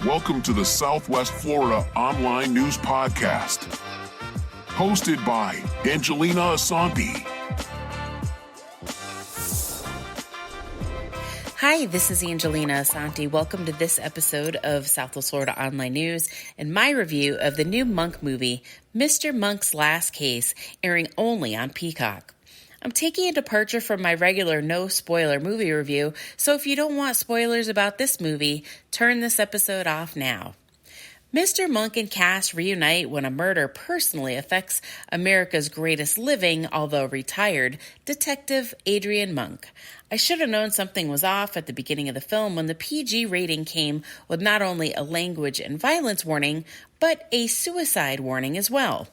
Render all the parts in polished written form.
Welcome to the Southwest Florida Online News Podcast, hosted by Angelina Asante. Hi, this is Angelina Asante. Welcome to this episode of Southwest Florida Online News and my review of the new Monk movie, Mr. Monk's Last Case, airing only on Peacock. I'm taking a departure from my regular no-spoiler movie review, so if you don't want spoilers about this movie, turn this episode off now. Mr. Monk and cast reunite when a murder personally affects America's greatest living, although retired, Detective Adrian Monk. I should have known something was off at the beginning of the film when the PG rating came with not only a language and violence warning, but a suicide warning as well.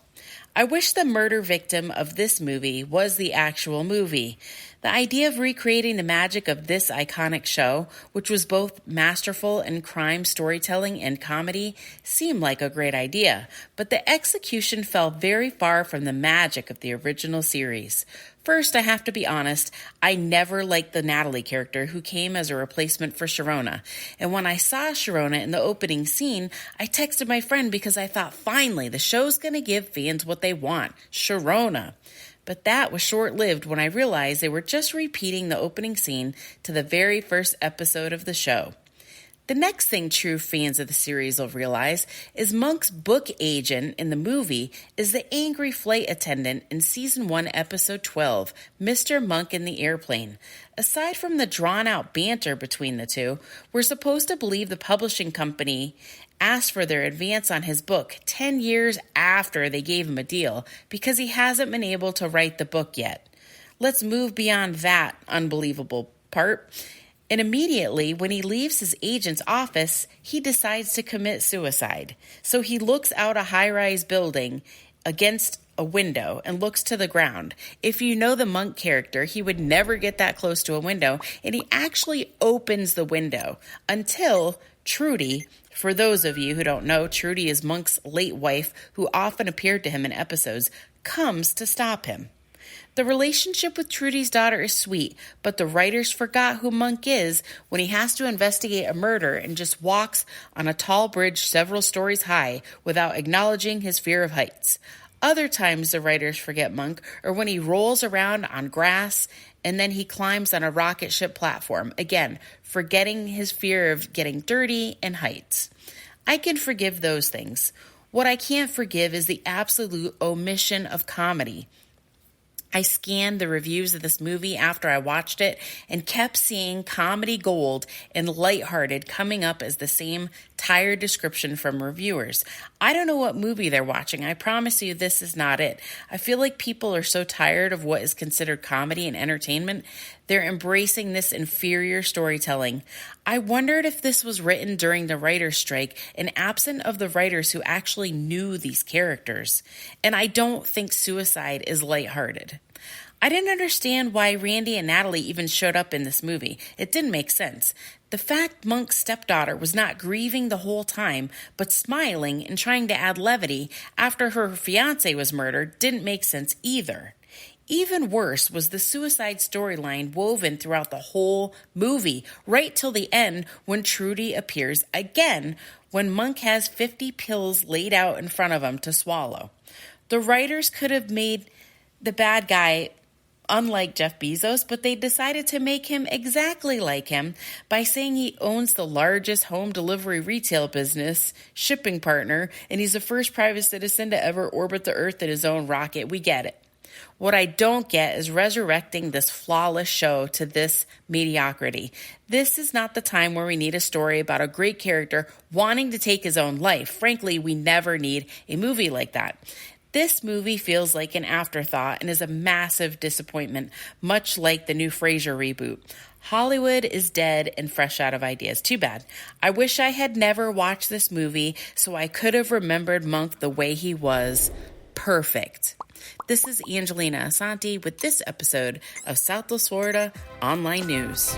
I wish the murder victim of this movie was the actual movie. The idea of recreating the magic of this iconic show, which was both masterful in crime storytelling and comedy, seemed like a great idea, but the execution fell very far from the magic of the original series. First, I have to be honest, I never liked the Natalie character who came as a replacement for Sherona. And when I saw Sherona in the opening scene, I texted my friend because I thought, finally, the show's going to give fans what they want, Sherona. But that was short-lived when I realized they were just repeating the opening scene to the very first episode of the show. The next thing true fans of the series will realize is Monk's book agent in the movie is the angry flight attendant in Season 1, Episode 12, Mr. Monk in the Airplane. Aside from the drawn-out banter between the two, we're supposed to believe the publishing company asked for their advance on his book 10 years after they gave him a deal because he hasn't been able to write the book yet. Let's move beyond that unbelievable part. And immediately, when he leaves his agent's office, he decides to commit suicide. So he looks out a high-rise building against a window and looks to the ground. If you know the Monk character, he would never get that close to a window, and he actually opens the window until Trudy, for those of you who don't know, Trudy is Monk's late wife, who often appeared to him in episodes, comes to stop him. The relationship with Trudy's daughter is sweet, but the writers forgot who Monk is when he has to investigate a murder and just walks on a tall bridge several stories high without acknowledging his fear of heights. Other times the writers forget Monk are when he rolls around on grass and then he climbs on a rocket ship platform, again, forgetting his fear of getting dirty and heights. I can forgive those things. What I can't forgive is the absolute omission of comedy. I scanned the reviews of this movie after I watched it and kept seeing comedy gold and lighthearted coming up as the same tired description from reviewers. I don't know what movie they're watching. I promise you this is not it. I feel like people are so tired of what is considered comedy and entertainment, they're embracing this inferior storytelling. I wondered if this was written during the writer's strike and absent of the writers who actually knew these characters. And I don't think suicide is lighthearted. I didn't understand why Randy and Natalie even showed up in this movie. It didn't make sense. The fact Monk's stepdaughter was not grieving the whole time, but smiling and trying to add levity after her fiancé was murdered didn't make sense either. Even worse was the suicide storyline woven throughout the whole movie, right till the end when Trudy appears again when Monk has 50 pills laid out in front of him to swallow. The writers could have made the bad guy unlike Jeff Bezos, but they decided to make him exactly like him by saying he owns the largest home delivery retail business, shipping partner, and he's the first private citizen to ever orbit the Earth in his own rocket. We get it. What I don't get is resurrecting this flawless show to this mediocrity. This is not the time where we need a story about a great character wanting to take his own life. Frankly, we never need a movie like that. This movie feels like an afterthought and is a massive disappointment, much like the new Frasier reboot. Hollywood is dead and fresh out of ideas. Too bad. I wish I had never watched this movie so I could have remembered Monk the way he was. Perfect. This is Angelina Asante with this episode of Southwest Florida Online News.